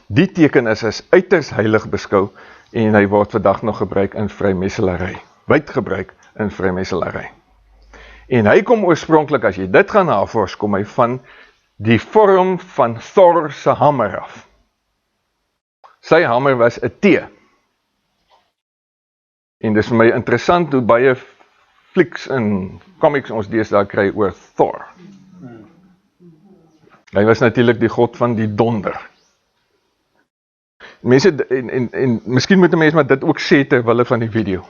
Die teken is as uiters heilig beskou en hy word vandag nog gebruik in vrymetselary. Wyd gebruik in vrymetselary. En hy kom oorspronklik, as jy dit gaan navors, kom hy van die vorm van Thor se hamer af. Sy hamer was 'n T. En dis vir my interessant hoe baie flieks en comics ons deesdae kry oor Thor. Hy was natuurlik die god van die donder. Mense, en miskien moet 'n mens maar dit ook sê terwille van die video.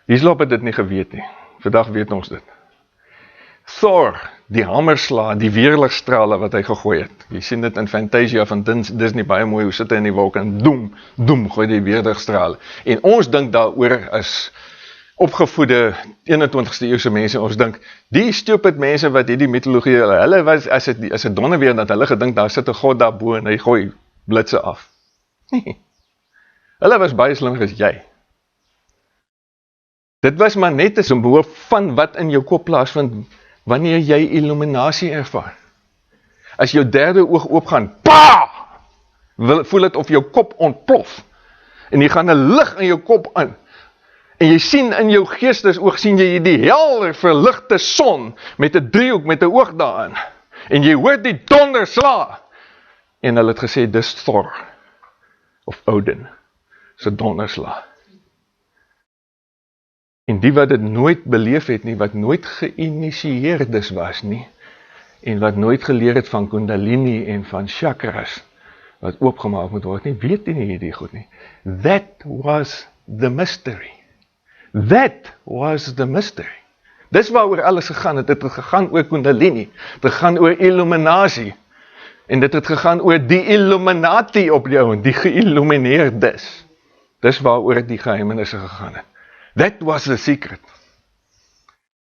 Hislop het dit nie geweet nie. Vandag weet ons dit. Thor, die hamerslae, die weerligstrale wat hy gegooi het. Jy sien dit in Fantasia van Disney baie mooi, hoe sit hy in die wolk en doem, gooi die weerligstrale. En ons dink daaroor as opgevoede 21ste eeuse mense, ons dink, die stupid mense wat hierdie mitologie, hulle was, as het donderweer, dat hulle gedink, daar sit 'n god daarbo en hy gooi blitse af. Hulle was baie slimmer as jy. Dit was maar net 'n simbool van wat in jou kop plaasvind wanneer jy illuminasie ervaar. As jou derde oog oopgaan, pa! Voel dit of jou kop ontplof. En jy gaan 'n lig in jou kop aan. En jy sien in jou geestesoog, sien jy die helder verligte son met 'n driehoek met 'n oog daarin. En jy hoor die donderslag. En hulle het gesê, dis Thor, of Odin, se donderslag. En die wat dit nooit beleef het nie, wat nooit geïnisieerdes was nie, en wat nooit geleer het van Kundalini en van chakras, wat oopgemaak moet word nie, weet nie hierdie goed nie. That was the mystery. That was the mystery. Dis waaroor alles gegaan het. Dit het gegaan oor Kundalini, dit het gegaan oor illuminasie, en dit het gegaan oor die illuminati op jou, die geïllumineerdes. Dis waaroor die geheimenisse gegaan het. That was the secret.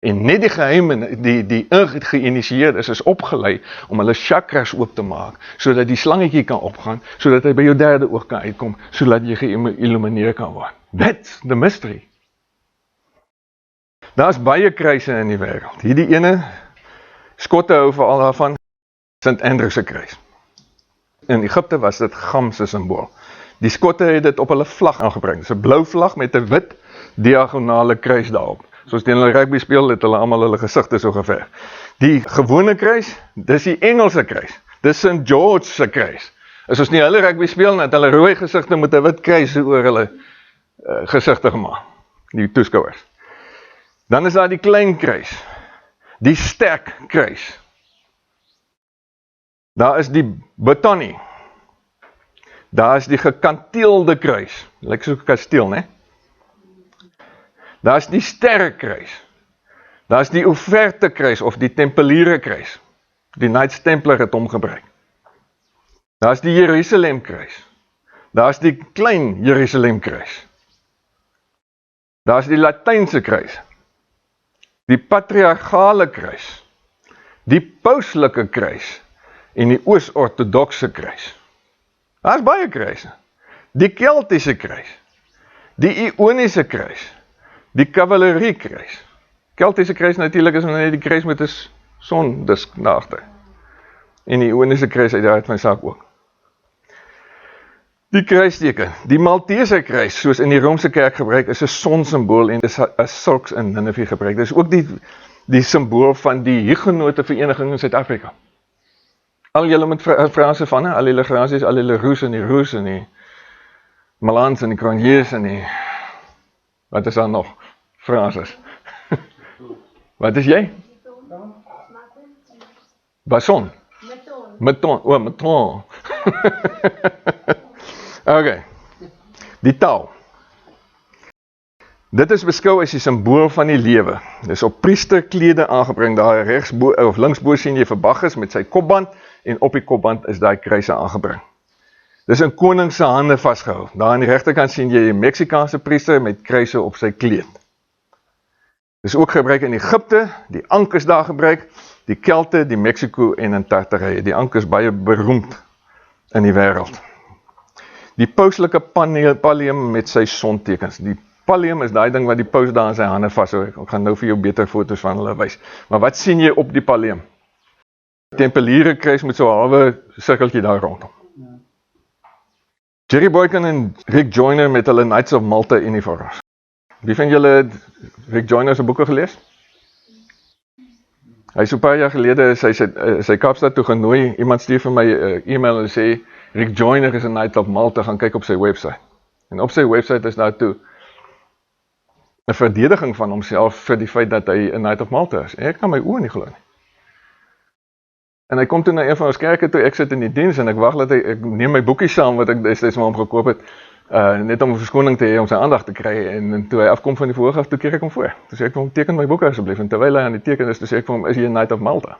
En net die geheime, die geïnisieerdes is opgelei om hulle chakras oop te maak, sodat die slangetjie kan opgaan, sodat hy by jou derde oog kan uitkom, sodat jy geïllumineer kan word. That's the mystery. Daar's baie kruise in die wêreld. Hierdie ene, Skotte hou veral daarvan, St. Andrew se kruis. In Egipte was dit Gam se simbool. Die Skotte het dit op hulle vlag aangebring. Dis 'n blou vlag met 'n wit diagonale kruis daarop. Soos teen hulle rugby speel, het hulle almal hulle gesigte so geverf. Die gewone kruis, dis die Engelse kruis. Dis St. George se kruis. As ons nie hulle rugby speel, net hulle rooi gesigte met 'n wit kruis oor hulle gesigte gemaak, die toeskouers. Dan is daar die klein kruis, die sterk kruis. Daar is die Botany. Daar is die gekanteelde kruis. Lyk so 'n kasteel, né? Daar is die sterrekruis. Daar is die offerte kruis of die Tempeliere kruis. Die Knights Templar het hom gebruik. Daar is die Jerusalem kruis. Daar is die klein Jerusalem kruis. Daar is die Latynse kruis. Die patriargale kruis. Die pauslike kruis en die oos-ortodokse kruis. Daar is baie kruise. Die Keltiese kruis. Die Ioniese kruis. Die kavalerie kruis. Keltiese kruis natuurlik is net die kruis met 'n sondisk naagter. En die Ioniese kruis uit die hart van die saak ook. Die kruisteken, die Maltese kruis, soos in die Romeinse kerk gebruik, is 'n sonsimbool en is as sulks in Nineve gebruik. Dit is ook die simbool van die Hugenote vereniging in Suid-Afrika. Al julle met Franse van, al die Legrandis, al die Leroux en die Roux en die Malans en die Cronjes en die, wat is daar nog? Franses. Wat is jy? Basson. Meton. O, meton. Okay. Die taal. Dit is beskou as die simbool van die lewe. Dis op priesterklede aangebring, daar regsbo of linksbo sien jy vir Bacchus met sy kopband, en op die kopband is daai kruise aangebring. Dis in koning se hande vasgehou. Daar aan die regterkant sien jy die Meksikaanse priester met kruise op sy kleed. Dis ook gebruik in Egipte, die ank is daar gebruik, die Kelte, die Mexico en in Tartarije. Die ank is baie beroemd in die wêreld. Die pauslike pallium met sy sontekens. Die pallium is daai ding wat die paus daar in sy hande vashou. Ek gaan nou vir jou beter foto's van hulle wys. Maar wat sien jy op die pallium? Tempeliere kruis met so 'n halwe sirkeltjie daar rondom. Jerry Boykin en Rick Joyner met hulle Knights of Malta uniforms. Wie van julle het Rick Joyner se boeke gelees? Hy so 'n paar jaar gelede sy Kaapstad toe genooi. Iemand stuur vir my 'n e-mail en sê Rick Joyner is 'n Knight of Malta, gaan kyk op sy webwerf. En op sy webwerf is daar toe 'n verdediging van homself vir die feit dat hy 'n Knight of Malta is. En ek kan my oë nie glo nie. En hy kom toe na een van ons kerke toe, ek sit in die diens en ek wag dat ek neem my boekie saam wat ek destyds vir hom gekoop het, net om 'n verskoning te hê om sy aandag te kry, en toe hy afkom van die verhoog af, toe keer ek hom voor. Toe sê ek vir hom, teken my boek asseblief, en terwyl hy aan die teken is, toe sê ek vir hom, is jy 'n Knight of Malta?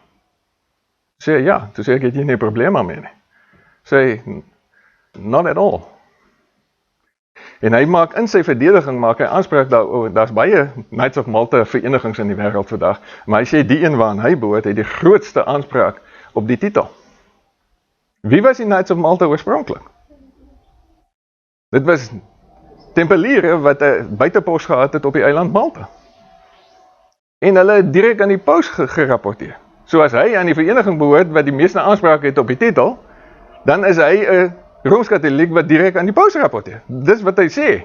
Sê hy, ja, toe sê ek, het jy nie 'n probleem daarmee nie? Sê hy, not at all. En hy maak in sy verdediging, maak hy aanspraak daar's baie Knights of Malta verenigings in die wêreld vandag, maar hy sê die een waaraan hy behoort, het die grootste aanspraak op die titel. Wie was die Knights of Malta oorspronklik? Dit was tempeliere wat 'n buitepos gehad het op die eiland Malta. En hulle het direk aan die paus gerapporteer. So as hy aan die vereniging behoort wat die meeste aanspraak het op die titel, dan is hy 'n Rooms-Katoliek wat direk aan die paus rapporteer. Dis wat hy sê.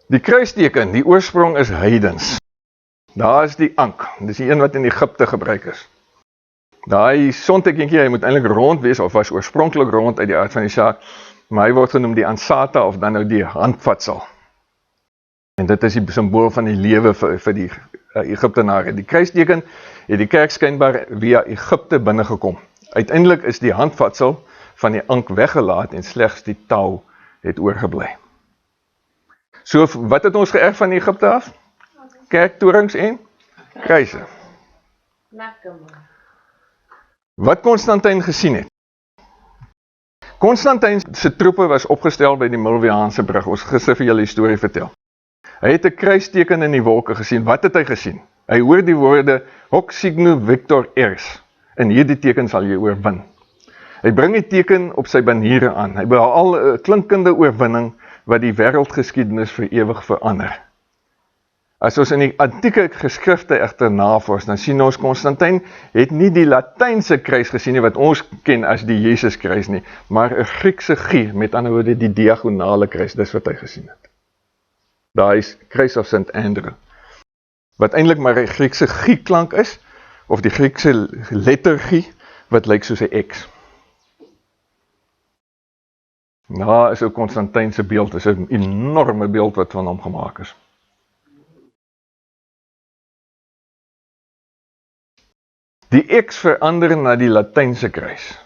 Die kruisteken, die oorsprong is heidens. Daar is die ank, dis die een wat in Egipte gebruik is. Daai sontekentjie, hy moet eintlik rond wees, of was oorspronklik rond uit die aard van die saak, maar hy word genoem die ansata, of dan nou die handvatsel. En dit is die symbool van die lewe vir die Egiptenare. Die kruisteken het die kerk skynbaar via Egipte binnengekom. Uiteindelik is die handvatsel van die ank weggelaat en slegs die touw het oorgebly. So, wat het ons geërf van Egipte af? Kerktorings en kruise. Lekker man. Wat Constantijn gesien het. Constantijn se troepe was opgestel by die Milviaanse brug. Ons gister vir julle die storie vertel. Hy het 'n kruisteken in die wolke gesien. Wat het hy gesien? Hy hoor die woorde Hoc signo victor ers. In hierdie teken sal jy oorwin. Hy bring die teken op sy baniere aan. Hy behaal 'n klinkende oorwinning wat die wêreldgeskiedenis vir ewig verander. As ons in die antieke geskrifte egter navors, dan sien ons Constantijn het nie die Latynse kruis gesien nie, wat ons ken as die Jesuskruis nie, maar 'n Griekse G, met ander woorde die diagonale kruis, dis wat hy gesien het. Daar is kruis of St. Andrew, wat eintlik maar 'n Griekse G klank is, of die Griekse letter G, wat lyk soos 'n X. Nou is ook Constantijn se beeld, is 'n enorme beeld wat van hom gemaak is. Die X verander na die Latynse kruis.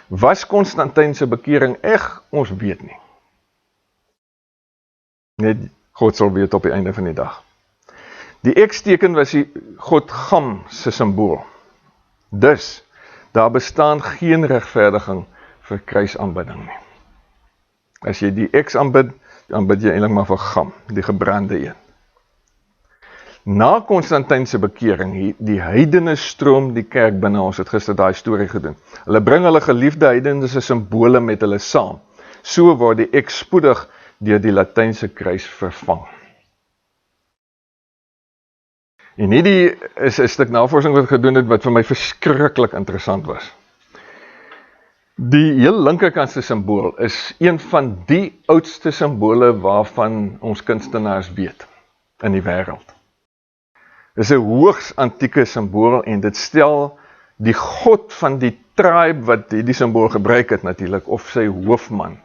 Was Constantijn se bekering eg? Ons weet nie. Net God sal weet op die einde van die dag. Die X-teken was die God Gam se symbool. Dus, daar bestaan geen regverdiging vir kruisaanbidding nie. As jy die X aanbid, dan bid jy eintlik maar vir Gam, die gebrande een. Na Constantijn se bekering, die heidene stroom die kerk binne, ons het gister daai storie gedoen. Hulle bring hulle geliefde heidense simbole met hulle saam. So word die X spoedig deur die Latynse kruis vervang. En hierdie is 'n stuk navorsing wat gedoen het, wat vir my verskriklik interessant was. Die heel linkerkantse simbool is een van die oudste simbole waarvan ons kunstenaars weet in die wêreld. Dit is 'n hoogs antieke simbool en dit stel die god van die tribe wat die simbool gebruik het natuurlik, of sy hoofman,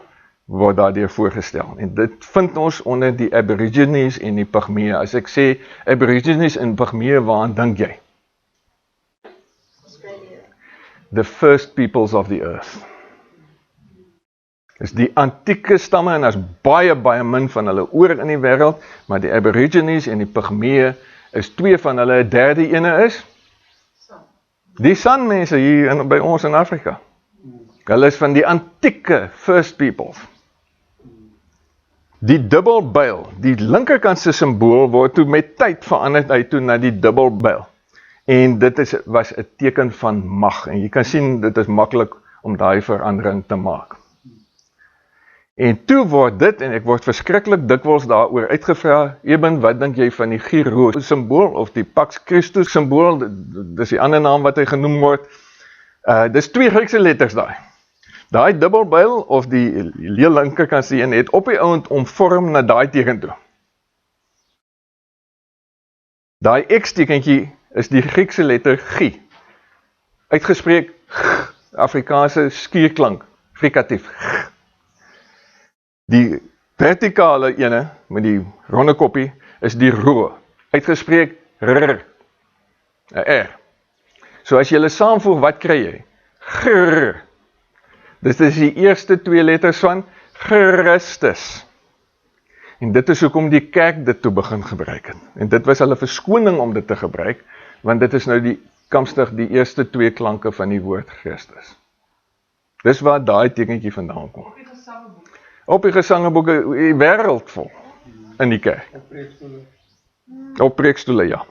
word daardeur voorgestel. En dit vind ons onder die Aborigines en die Pygmeë. As ek sê Aborigines en Pygmeë, waaraan dink jy? Australia. The first peoples of the earth. Dis die antieke stamme en daar's baie min van hulle oor in die wêreld, maar die Aborigines en die Pygmeë is twee van hulle, 'n derde ene is die Sanmense hier by ons in Afrika. Hulle is van die antieke first peoples. Die dubbelbuil, die linkerkantse simbool word toe met tyd verander uit toe na die dubbelbuil. En dit was 'n teken van mag. En jy kan sien, dit is maklik om daai verandering te maak. En toe word dit, en ek word verskriklik dikwels daaroor uitgevra, Eben, wat dink jy van die Giro simbool of die Pax Christus simbool? Dis die ander naam wat hy genoem word. Dis twee Griekse letters daai. Daai dubbelbuil of die heel linkerkant se een het op die ouend omvorm na daai teken toe. Daai X-tekentjie is die Griekse letter G. Uitgespreek G, Afrikaanse skierklank, frikatief. G. Die vertikale ene met die ronde koppie is die Rho. Uitgespreek R. 'n R. So as jy hulle saamvoeg, wat kry jy? Grr. Dit is die eerste twee letters van Christus. En dit is hoekom die kerk dit toe begin gebruik het. En dit was hulle verskoning om dit te gebruik, want dit is nou die kamstig die eerste twee klanke van die woord Christus. Dis waar daai tekentjie vandaan kom. Op die gesangeboeke, die wêreld vol in die kerk. Op preekstoele. Op preekstoele, ja.